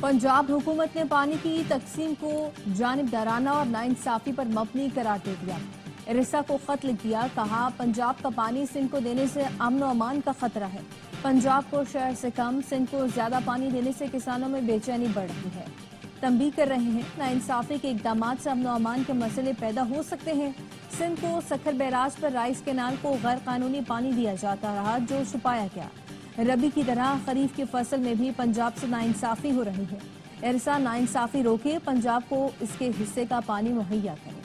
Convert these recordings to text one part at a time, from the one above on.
पंजाब हुकूमत ने पानी की तकसीम को जानिबदाराना और नाइंसाफी पर मबनी करार दे दिया। इरिसा को खत लिख दिया, कहा पंजाब का पानी सिंध को देने से अमन और अमान का खतरा है। पंजाब को शहर से कम, सिंध को ज्यादा पानी देने से किसानों में बेचैनी बढ़ रही है। तंबीह कर रहे हैं, नाइंसाफी के इकदाम से अमन और अमान के मसले पैदा हो सकते हैं। सिंध को सखर बैराज पर राइस कैनाल को गैर कानूनी पानी दिया जाता रहा, जो छुपाया गया। रबी की तरह खरीफ की फसल में भी पंजाब से नाइंसाफी हो रही है। इरसा नाइंसाफी रोके, पंजाब को इसके हिस्से का पानी मुहैया करे।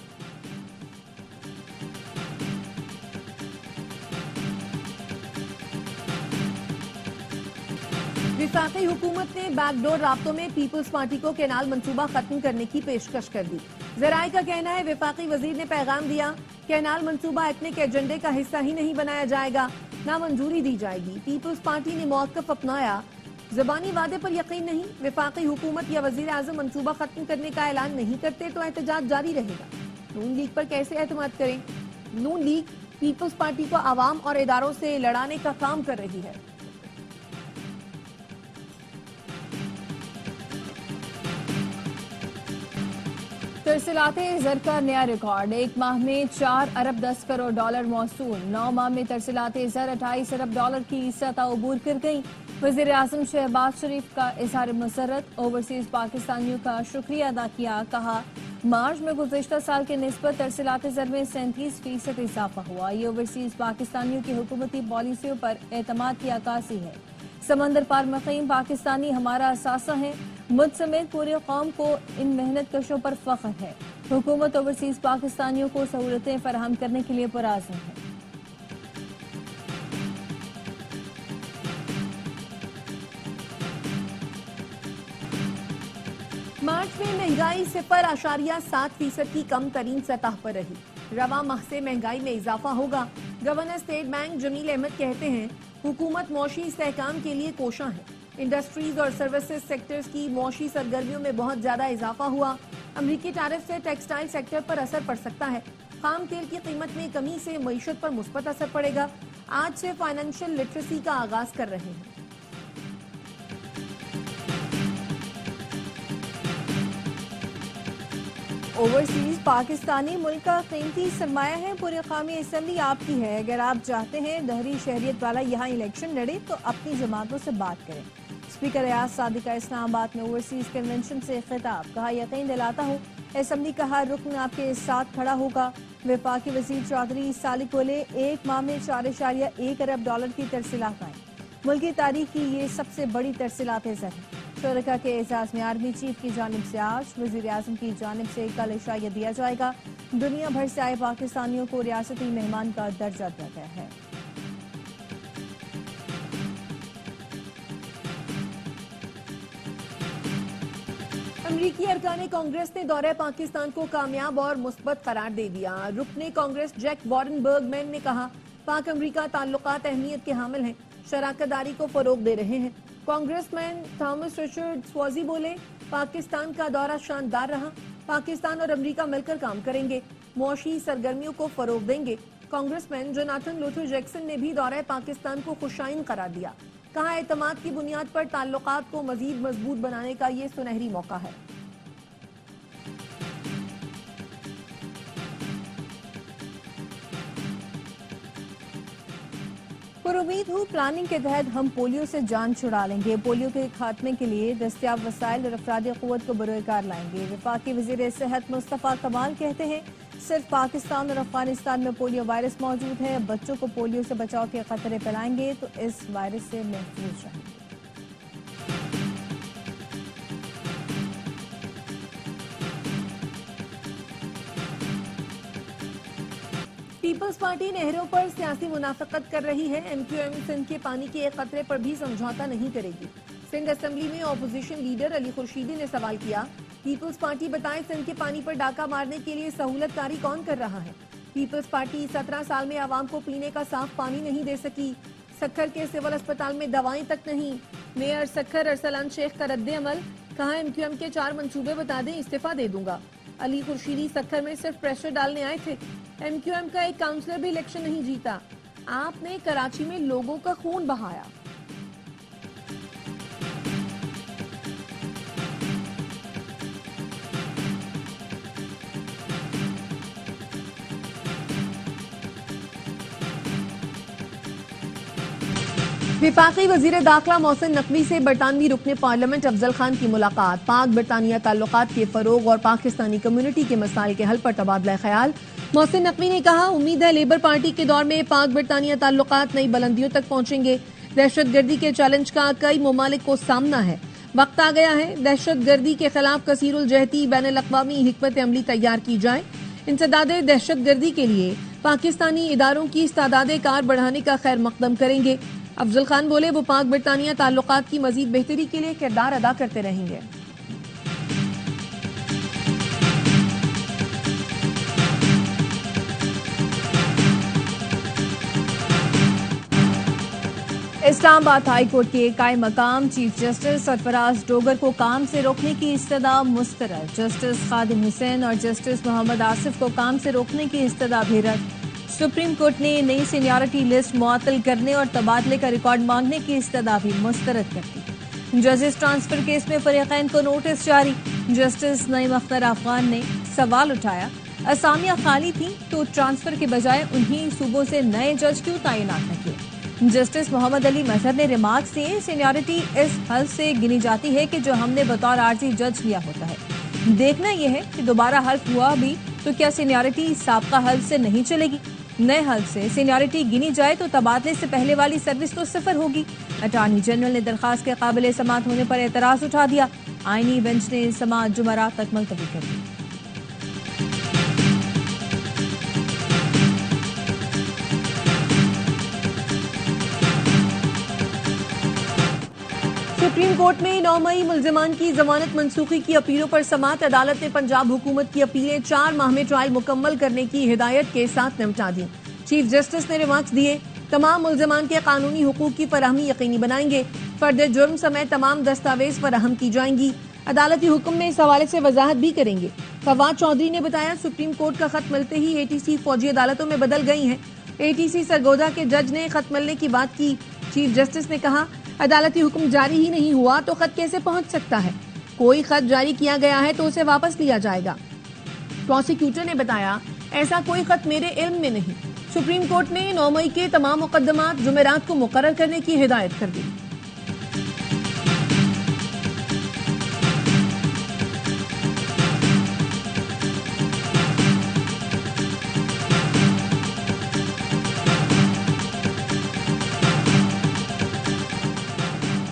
विफाकी हुकूमत ने बैकडोर राब्तों में पीपुल्स पार्टी को कैनाल मंसूबा खत्म करने की पेशकश कर दी। जराये का कहना है, विफाकी वजीर ने पैगाम दिया, कैनाल मंसूबा एथनिक एजेंडे का हिस्सा ही नहीं बनाया जाएगा, ना मंजूरी दी जाएगी। पीपुल्स पार्टी ने मौक़िफ़ अपनाया, ज़बानी वादे पर यकीन नहीं। विफाकी हुकूमत या वजीर आज़म मंसूबा खत्म करने का ऐलान नहीं करते तो एहतजाज जारी रहेगा। नून लीग पर कैसे एतमाद करें? नून लीग पीपुल्स पार्टी को आवाम और इदारों से लड़ाने का काम कर रही है। तरसीलाते ज़र का नया रिकॉर्ड, एक माह में 4 अरब 10 करोड़ डॉलर मौसूल। 9 माह में तरसीलाते ज़र 28 अरब डॉलर की सतह अबूर कर गई। वज़ीर आज़म शहबाज शरीफ का इज़हार मसरत, ओवरसीज पाकिस्तानियों का शुक्रिया अदा किया। कहा, मार्च में गुज़िश्ता साल के निस्बत तरसीलाते ज़र में 37% इजाफा हुआ। ये ओवरसीज पाकिस्तानियों की हुकूमती पॉलिसियों पर एतमाद की अक्कासी है। समंदर पार मुक़ीम पाकिस्तानी हमारा असासा है। मुझ समेत पूरे कौम को इन मेहनत कशों पर फख्र है। हुकूमत ओवरसीज पाकिस्तानियों को सहूलतें फराहम करने के लिए पुरआज़म है। मार्च में महंगाई 0.7% की कम तरीन सतह पर रही। रवा माह से महंगाई में इजाफा होगा। Governor State Bank Jamil Ahmed कहते हैं, हुकूमत मौशी इस्तेहकाम के लिए कोशां है। इंडस्ट्रीज और सर्विसेज सेक्टर्स की मौशी सरगर्मियों में बहुत ज्यादा इजाफा हुआ। अमरीकी टैरिफ से टेक्सटाइल सेक्टर पर असर पड़ सकता है। खाम तेल की कीमत में कमी से मईशत पर मुस्बत असर पड़ेगा। आज से फाइनेंशियल लिटरेसी का आगाज कर रहे हैं। ओवरसीज पाकिस्तानी मुल्क का कीमती सरमाया है। पूरी कौमी असम्बली आपकी है। अगर आप चाहते हैं दहरी शहरियत वाला यहाँ इलेक्शन लड़े तो अपनी जमातों से बात करें। स्पीकर रियाज सादिक का इस्लामाबाद में ओवरसीज कन्वेंशन से खिताब, कहा यकीन दिलाता हूँ असम्बली का हर रुकन आपके साथ खड़ा होगा। वफाकी वजीर चौधरी सालिक बोले, एक माह में 4.1 अरब डॉलर की तरसीलात आई। मुल्क की तारीख की ये सबसे बड़ी तरसीलात ज़र है। शुरका के एजाज में आर्मी चीफ की जानिब से आज, वज़ीर आज़म की जानिब से कल इशाया दिया जाएगा। दुनिया भर से आए पाकिस्तानियों को रियासती मेहमान का दर्जा दिया गया है। अमरीकी अरकान कांग्रेस ने दौरे पाकिस्तान को कामयाब और मुस्बत करार दे दिया। रुकने कांग्रेस जैक वॉरेनबर्गमैन ने कहा, पाक अमरीका ताल्लुकात अहमियत के हामिल हैं, शराकतदारी को फरोग दे रहे हैं। कांग्रेसमैन थॉमस रिचर्ड स्वाजी बोले, पाकिस्तान का दौरा शानदार रहा। पाकिस्तान और अमेरिका मिलकर काम करेंगे, मौशी सरगर्मियों को फरोग देंगे। कांग्रेसमैन जोनाथन लूथर जैक्सन ने भी दौरा पाकिस्तान को खुशाइन करार दिया। कहा, एतमाद की बुनियाद पर ताल्लुकात को मजीद मजबूत बनाने का ये सुनहरी मौका है। पर उम्मीद हूँ प्लानिंग के तहत हम पोलियो से जान छुड़ा लेंगे। पोलियो के खात्मे के लिए दस्तियाब वसाइल और अफरादी क़ुव्वत को बरोकार लाएंगे। वफाकी वज़ीर सेहत मुस्तफ़ा कमाल कहते हैं, सिर्फ पाकिस्तान और अफगानिस्तान में पोलियो वायरस मौजूद है। बच्चों को पोलियो से बचाव के खतरे फैलाएंगे तो इस वायरस से महफूज रहेंगे। पीपल्स पार्टी नहरों पर सियासी मुनाफिकत कर रही है। एमक्यूएम सिंध के पानी के एक कतरे पर भी समझौता नहीं करेगी। सिंध असेंबली में ऑपोजिशन लीडर अली खुर्शीदी ने सवाल किया, पीपल्स पार्टी बताएं सिंध के पानी पर डाका मारने के लिए सहूलतकारी कौन कर रहा है? पीपल्स पार्टी 17 साल में आवाम को पीने का साफ पानी नहीं दे सकी। सक्खर के सिविल अस्पताल में दवाएं तक नहीं। मेयर सक्खर अरसलान शेख का रद्द अमल, कहा एमक्यूएम के 4 मंसूबे बता दें, इस्तीफा दे दूंगा। अली खुर्शीदी सक्खर में सिर्फ प्रेशर डालने आए थे। एमक्यूएम का एक काउंसलर भी इलेक्शन नहीं जीता। आपने कराची में लोगों का खून बहाया। विफाकी वजीर दाखिला मोहसिन नकवी से बरतानवी रुकने पार्लियामेंट अफजल खान की मुलाकात। पाक बरतानिया ताल्लुकात के फरोग और पाकिस्तानी कम्युनिटी के मसाइल के हल पर तबादला ख्याल। मोहसिन नकवी ने कहा, उम्मीद है लेबर पार्टी के दौर में पाक बरतानिया ताल्लुकात नई बुलंदियों तक पहुंचेंगे। दहशतगर्दी के चैलेंज का कई ममालिक को सामना है। वक्त आ गया है दहशतगर्दी के खिलाफ कसीरुल जहती बैनुल अक़वामी हिकमत अमली तैयार की जाए। इंसदादे दहशतगर्दी के लिए पाकिस्तानी इदारों की इस्तादाद कार बढ़ाने का खैर मकदम करेंगे। अफजल खान बोले, वो पाक बरतानिया ताल्लुकात की मजीद बेहतरी के लिए किरदार अदा करते रहेंगे। इस्लामाबाद हाई कोर्ट के कायम मकाम चीफ जस्टिस सरफराज डोगर को काम से रोकने की इस्तदा मुस्तरद। जस्टिस खादिम हुसैन और जस्टिस मोहम्मद आसिफ को काम से रोकने की इस्तदा भी रद्द। सुप्रीम कोर्ट ने नई सीनियरिटी लिस्ट मुअत्तल करने और तबादले का रिकॉर्ड मांगने की इस्तदा भी मुस्तरद कर दी। जजेस ट्रांसफर केस में फरीकैन को नोटिस जारी। जस्टिस नईम अख्तर अफगान ने सवाल उठाया, असामियां खाली थी तो ट्रांसफर के बजाय उन्हीं सूबों से नए जज क्यों तैनात न किए। जस्टिस मोहम्मद अली मजहर ने रिमार्क दिए, सीनियरिटी इस हल से गिनी जाती है कि जो हमने बतौर आर्जी जज लिया होता है। देखना यह है कि दोबारा हल्फ हुआ भी तो क्या सीनियरिटी साबका हल्फ से नहीं चलेगी। नए हल्फ से सीनियरिटी गिनी जाए तो तबादले से पहले वाली सर्विस तो सिफर होगी। अटॉर्नी जनरल ने दरखास्त के काबिल समाअत होने पर एतराज उठा दिया। आईनी बेंच ने समाअत जुमेरात तक मुलतवी कर दी। सुप्रीम कोर्ट में 9 मई मुल्जिमान की जमानत मंसूखी की अपीलों पर समाअत। अदालत ने पंजाब हुकूमत की अपीलें 4 माह में ट्रायल मुकम्मल करने की हिदायत के साथ निपटा दी। चीफ जस्टिस ने रिमार्क्स दिए, तमाम मुल्जिमान के कानूनी हुकूक की फराहमी यकीनी बनाएंगे। फर्द जुर्म समेत तमाम दस्तावेज फराहम की जाएंगी। अदालती हुक्म में इस हवाले से वजाहत भी करेंगे। फवाद चौधरी ने बताया, सुप्रीम कोर्ट का खत मिलते ही एटीसी फौजी अदालतों में बदल गई हैं। एटीसी सरगोदा के जज ने खत मिलने की बात की। चीफ जस्टिस ने कहा, अदालती हुक्म जारी ही नहीं हुआ तो खत कैसे पहुंच सकता है। कोई खत जारी किया गया है तो उसे वापस लिया जाएगा। प्रोसिक्यूटर ने बताया, ऐसा कोई खत मेरे इल्म में नहीं। सुप्रीम कोर्ट ने 9 मई के तमाम मुकदमात जुमेरात को मुकर्रर करने की हिदायत कर दी।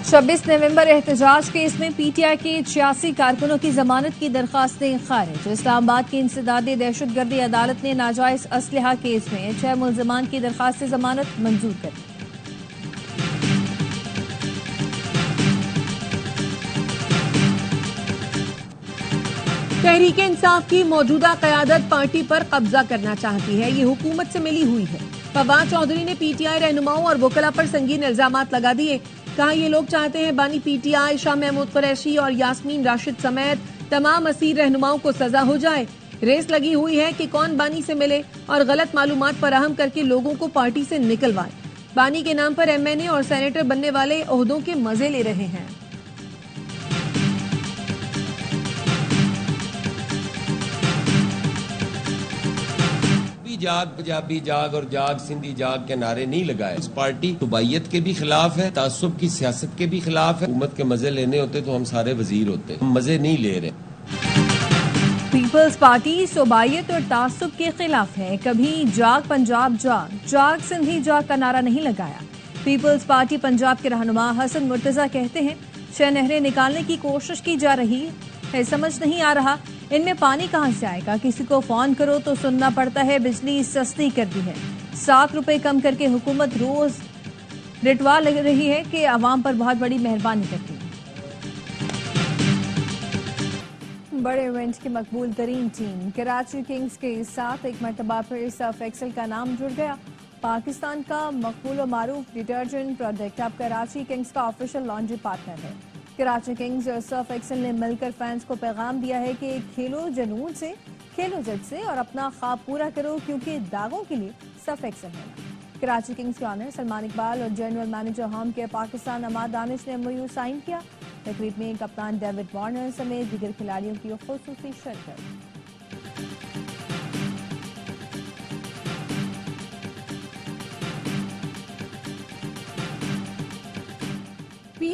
छब्बीस नवंबर एहतजाज केस में पीटीआई के 86 कारकुनों की जमानत की दरखास्तें खारिज। इस्लामाबाद की इंसदादी दहशतगर्दी अदालत ने नाजायज असलहा केस में 6 मुल्जिमान की दरखास्त जमानत मंजूर कर दी। तहरीक इंसाफ की मौजूदा क़यादत पार्टी पर कब्जा करना चाहती है। ये हुकूमत से मिली हुई है। फवाद चौधरी ने पीटीआई रहनुमाओं और वकला पर संगीन इल्जामात लगा दिए। कहा, ये लोग चाहते हैं बानी पीटीआई शाह महमूद कुरैशी और यास्मीन राशिद समेत तमाम असीर रहनुमाओं को सजा हो जाए। रेस लगी हुई है कि कौन बानी से मिले और गलत मालूमात फराहम करके लोगों को पार्टी से निकलवाए। बानी के नाम पर एमएनए और सेनेटर बनने वाले ओहदों के मजे ले रहे हैं। जाग पंजाबी जाग और जाग सिंधी जाग के नारे नहीं लगाए। इस पार्टी सुबाइयत के भी खिलाफ है, तासुब की सियासत के भी खिलाफ है। हुकूमत के मजे लेने होते तो हम सारे वजीर होते, हम मजे नहीं ले रहे। पीपल्स पार्टी सुबाइयत और तासुब के खिलाफ है। कभी जाग पंजाब जाग, जाग सिंधी जाग का नारा नहीं लगाया। पीपल्स पार्टी पंजाब के रहनुमा हसन मुर्तजा कहते हैं, 6 नहरें निकालने की कोशिश की जा रही है, समझ नहीं आ रहा इनमें पानी कहां से आएगा। किसी को फोन करो तो सुनना पड़ता है बिजली सस्ती कर दी है। 7 रुपए कम करके हुकूमत रोज रिटवा लग रही है कि आवाम पर बहुत बड़ी मेहरबानी करती है। बड़े इवेंट की मकबूल तरीन टीम कराची किंग्स के साथ एक मरतबा फिर सर्फ एक्सेल का नाम जुड़ गया। पाकिस्तान का मकबूल और मारूफ डिटर्जेंट प्रोडक्ट अब कराची किंग्स का ऑफिशियल लॉन्ड्री पार्टनर है। कराची किंग्स और सर्फ एक्सेल ने मिलकर फैंस को पैगाम दिया है कि खेलो जुनून से, खेलो जट से और अपना ख्वाब पूरा करो, क्योंकि दागों के लिए सर्फ एक्सेल है। कराची किंग्स के ऑनर सलमान इकबाल और जनरल मैनेजर होम के पाकिस्तान अमाद दानिश ने एमओयू साइन किया। तकरीब में कप्तान डेविड वार्नर समेत दीगर खिलाड़ियों की खुसूसी शिरकत।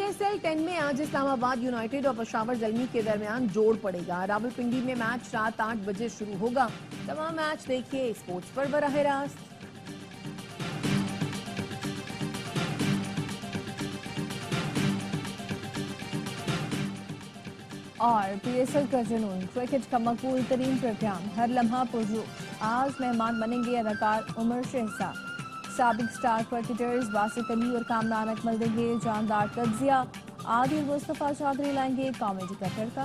PSL 10 में आज इस्लामाबाद यूनाइटेड और पेशावर ज़ल्मी के दरमियान जोड़ पड़ेगा। रावलपिंडी में मैच रात 8 बजे शुरू होगा। तमाम मैच देखिए स्पोर्ट्स पर बराह रास्त। और PSL का जुनून, क्रिकेट का मकबूल तरीन प्रोग्राम, हर लम्हा पुररूह। आज मेहमान बनेंगे अदाकार उमर शहजाद। साबिक स्टार क्रिकेटर्स बासित अली और कामरान अकमल देंगे जानदार तज्जिया। आदिल मुस्तफा चौधरी लाएंगे कॉमेडी का तड़का।